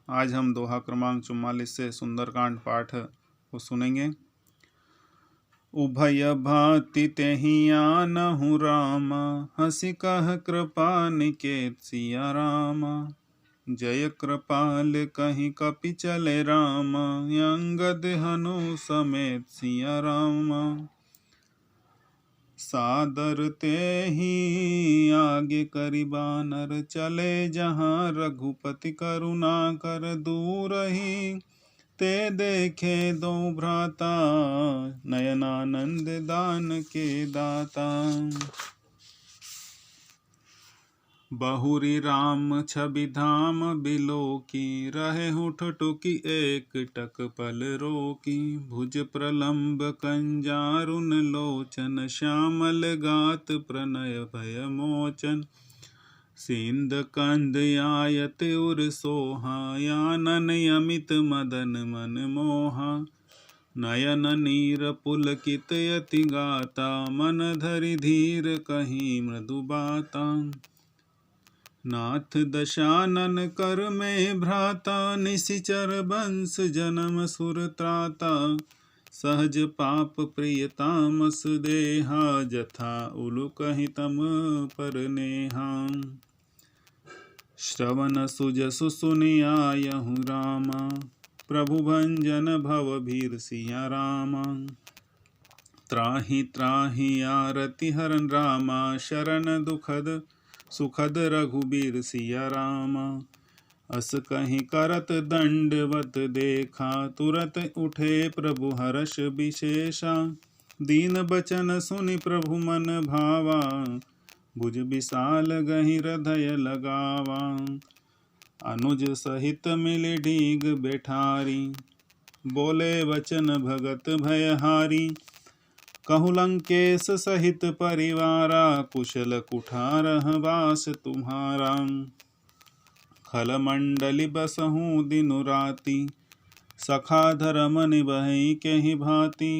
आज हम दोहा क्रमांक 44 से सुंदरकांड पाठ को सुनेंगे। उभय भांति तेहि आनहु राम, हंसी कह कृपा निकेत सिया राम। जय कृपाल कहीं कपि चले राम, अंगद हनु समेत सिया राम। सादर ते ही आगे करि बानर, चले जहाँ रघुपति करुणा कर दूर ही। ते देखे दो भ्राता, नयनानंद दान के दाता। बहुरी राम छवि धाम बिलोकी, रहे होठ टुकी एक टक पल रोकी। भुज प्रलंब कंजारुन लोचन, श्यामल गात प्रणय भय मोचन। सिंध कंद आयत उर सोहा, आनन अमित मदन मन मोहा। नयन नीर पुलकित यति गाता, मन धरि धीर कहीं मृदु बाता। नाथ दशानन कर में भ्राता, निशिचर बंश जन्म सुर त्राता। सहज पाप प्रिय तामस देहा, जथा उलु कहि तम पर नेहा। श्रवण सुजसु सुनि आयहु रामा, प्रभु भंजन भव भीर सिया रामा। त्राहि त्राहि आरति हरन रामा, शरण दुखद सुखद रघुबीर सिया रामा। अस कहीं करत दंडवत देखा, तुरत उठे प्रभु हर्ष विशेषा। दीन बचन सुनि प्रभु मन भावा, भुज विशाल गहि हृदय लगावा। अनुज सहित मिलि डीग बैठारी, बोले वचन भगत भयहारी। कहु लंकेश सहित परिवारा, कुशल कुठारह वास तुम्हारा। खल मंडली बसहु दिनु राति, सखा धर्म निभहि केहि भांति।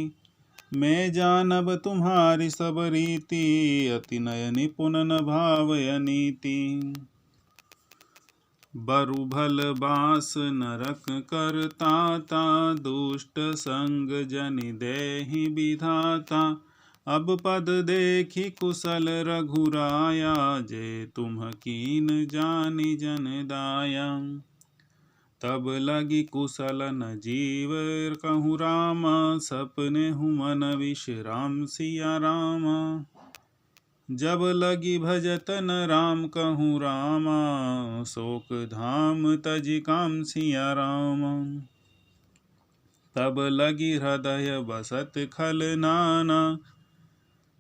मैं जानब तुम्हारी सब रीति, अति नय निपुण न भावय नीति। बरु भल बास नरक करताता, दुष्ट संग जनि देहि विधाता। अब पद देखी कुशल रघुराया, जे तुम कीन जानि जन दाया। तब लगी कुशल न जीव कहूँ रामा, सपने हुमन विश्राम सिया रामा। जब लगी भजत न राम कहूँ रामा, शोक धाम तजि काम सिया रामा। तब लगी हृदय बसत खल नाना,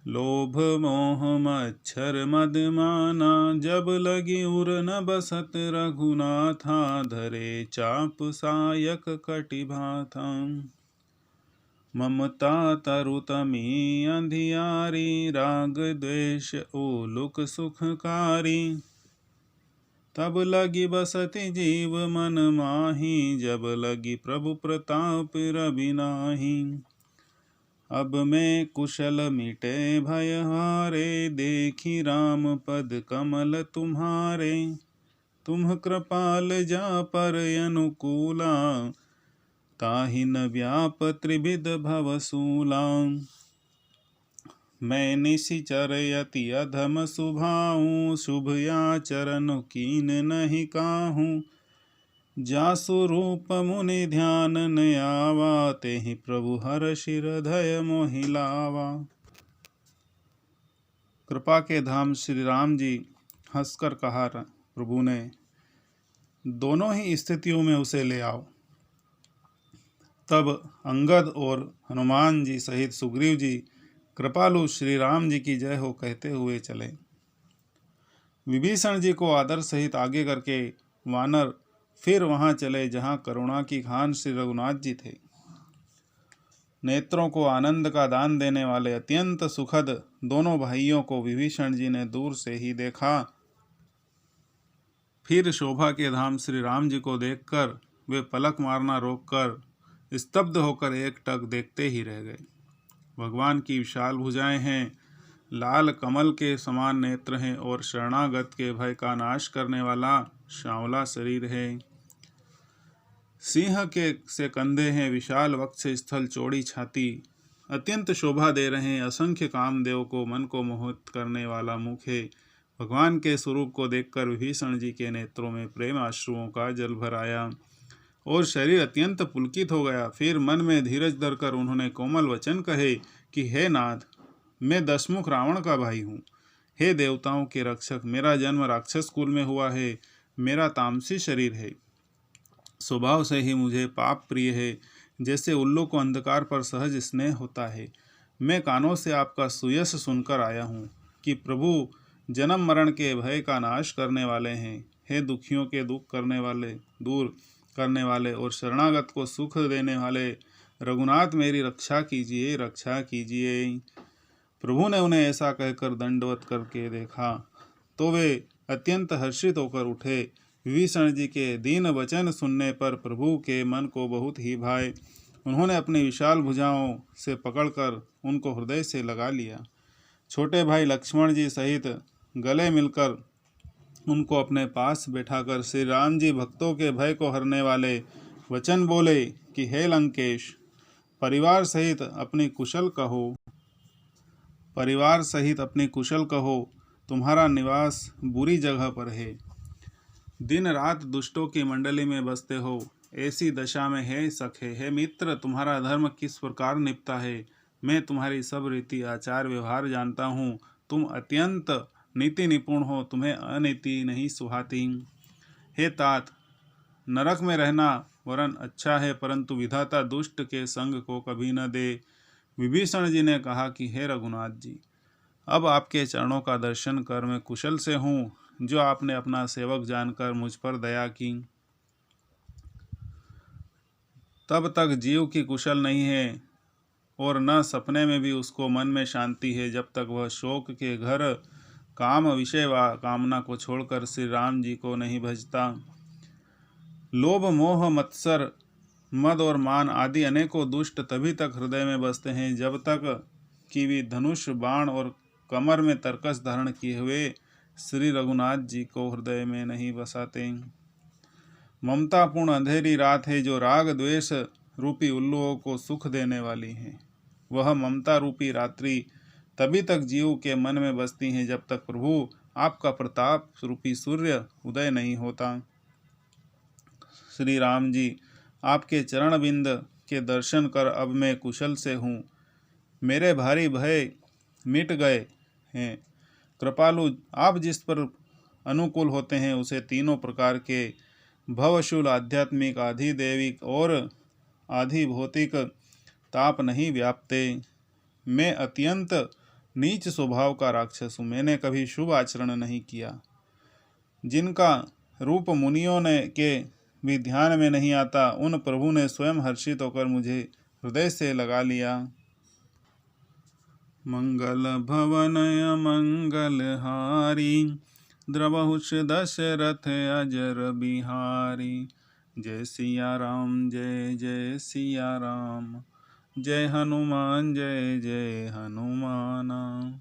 लोभ मोह मच्छर मद माना। जब लगी उर न बसत रघुनाथा, धरे चाप सायक कटि भाथा। ममता तरुतमी अंधियारी, राग द्वेष ओलुक सुखकारी। तब लगी बसति जीव मन माही, जब लगी प्रभु प्रताप रवि नाही। अब मैं कुशल मिटे भय हारे, देखी राम पद कमल तुम्हारे। तुम कृपाल जा पर अनुकूला, ताहि न व्याप त्रिविध भवसूला। मैं निशिचर यति अधम सुभाऊँ, शुभ आचरण कीन नहीं काहूँ। जासु रूप मुनि ध्यान न आवा, तेहि प्रभु हर्षि हृदय मोहि लावा। कृपा के धाम श्री राम जी हंसकर कहा प्रभु ने, दोनों ही स्थितियों में उसे ले आओ। तब अंगद और हनुमान जी सहित सुग्रीव जी कृपालु श्री राम जी की जय हो कहते हुए चले। विभीषण जी को आदर सहित आगे करके वानर फिर वहां चले जहां करुणा की खान श्री रघुनाथ जी थे। नेत्रों को आनंद का दान देने वाले अत्यंत सुखद दोनों भाइयों को विभीषण जी ने दूर से ही देखा। फिर शोभा के धाम श्री राम जी को देखकर वे पलक मारना रोककर स्तब्ध होकर एक टक देखते ही रह गए। भगवान की विशाल भुजाएं हैं, लाल कमल के समान नेत्र हैं और शरणागत के भय का नाश करने वाला सांवला शरीर है। सिंह के से कंधे हैं, विशाल वक्ष स्थल, चौड़ी छाती, अत्यंत शोभा दे रहे हैं। असंख्य कामदेव को मन को मोहित करने वाला मुख है। भगवान के स्वरूप को देखकर विभीषण जी के नेत्रों में प्रेम आश्रुओं का जल भर आया और शरीर अत्यंत पुलकित हो गया। फिर मन में धीरज धरकर उन्होंने कोमल वचन कहे कि हे नाथ, मैं दशमुख रावण का भाई हूँ। हे देवताओं के रक्षक, मेरा जन्म राक्षस कुल में हुआ है। मेरा तामसी शरीर है। स्वभाव से ही मुझे पाप प्रिय है, जैसे उल्लू को अंधकार पर सहज स्नेह होता है। मैं कानों से आपका सुयश सुनकर आया हूँ कि प्रभु जन्म मरण के भय का नाश करने वाले हैं। हे दुखियों के दुख करने वाले, दूर करने वाले और शरणागत को सुख देने वाले रघुनाथ, मेरी रक्षा कीजिए, रक्षा कीजिए। प्रभु ने उन्हें ऐसा कहकर दंडवत करके देखा तो वे अत्यंत हर्षित होकर उठे। विभीषण जी के दीन वचन सुनने पर प्रभु के मन को बहुत ही भाए। उन्होंने अपनी विशाल भुजाओं से पकड़कर उनको हृदय से लगा लिया। छोटे भाई लक्ष्मण जी सहित गले मिलकर उनको अपने पास बैठाकर श्री राम जी भक्तों के भय को हरने वाले वचन बोले कि हे लंकेश, परिवार सहित अपनी कुशल कहो, तुम्हारा निवास बुरी जगह पर है। दिन रात दुष्टों की मंडली में बसते हो, ऐसी दशा में हे सखे, हे मित्र, तुम्हारा धर्म किस प्रकार निपटा है। मैं तुम्हारी सब रीति आचार व्यवहार जानता हूँ। तुम अत्यंत नीति निपुण हो, तुम्हें अनीति नहीं सुहाती। हे तात, नरक में रहना वरन अच्छा है, परंतु विधाता दुष्ट के संग को कभी न दे। विभीषण जी ने कहा कि हे रघुनाथ जी, अब आपके चरणों का दर्शन कर मैं कुशल से हूँ, जो आपने अपना सेवक जानकर मुझ पर दया की। तब तक जीव की कुशल नहीं है और न सपने में भी उसको मन में शांति है, जब तक वह शोक के घर काम विषय व कामना को छोड़कर श्री राम जी को नहीं भजता। लोभ, मोह, मत्सर, मद और मान आदि अनेकों दुष्ट तभी तक हृदय में बसते हैं जब तक कि वे धनुष, बाण और कमर में तरकस धारण किए हुए श्री रघुनाथ जी को हृदय में नहीं बसाते। ममतापूर्ण अंधेरी रात है जो राग द्वेष रूपी उल्लुओं को सुख देने वाली है। वह ममता रूपी रात्रि तभी तक जीव के मन में बसती है जब तक प्रभु आपका प्रताप रूपी सूर्य उदय नहीं होता। श्री राम जी, आपके चरण बिंद के दर्शन कर अब मैं कुशल से हूँ। मेरे भारी भय मिट गए हैं। कृपालु, आप जिस पर अनुकूल होते हैं उसे तीनों प्रकार के भवशूल, आध्यात्मिक, आधि दैविक और आधि भौतिक ताप नहीं व्यापते। मैं अत्यंत नीच स्वभाव का राक्षस हूँ। मैंने कभी शुभ आचरण नहीं किया। जिनका रूप मुनियों ने के भी ध्यान में नहीं आता, उन प्रभु ने स्वयं हर्षित होकर मुझे हृदय से लगा लिया। मंगल भवनय मंगलहारी, द्रवहुष दशरथ अजर बिहारी। जय सिया राम, जय जय सिया राम, जय हनुमान, जय जय हनुमाना।